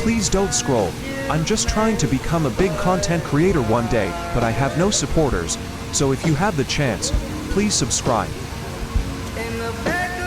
Please don't scroll. I'm just trying to become a big content creator one day, but I have no supporters. So if you have the chance, please subscribe. In the back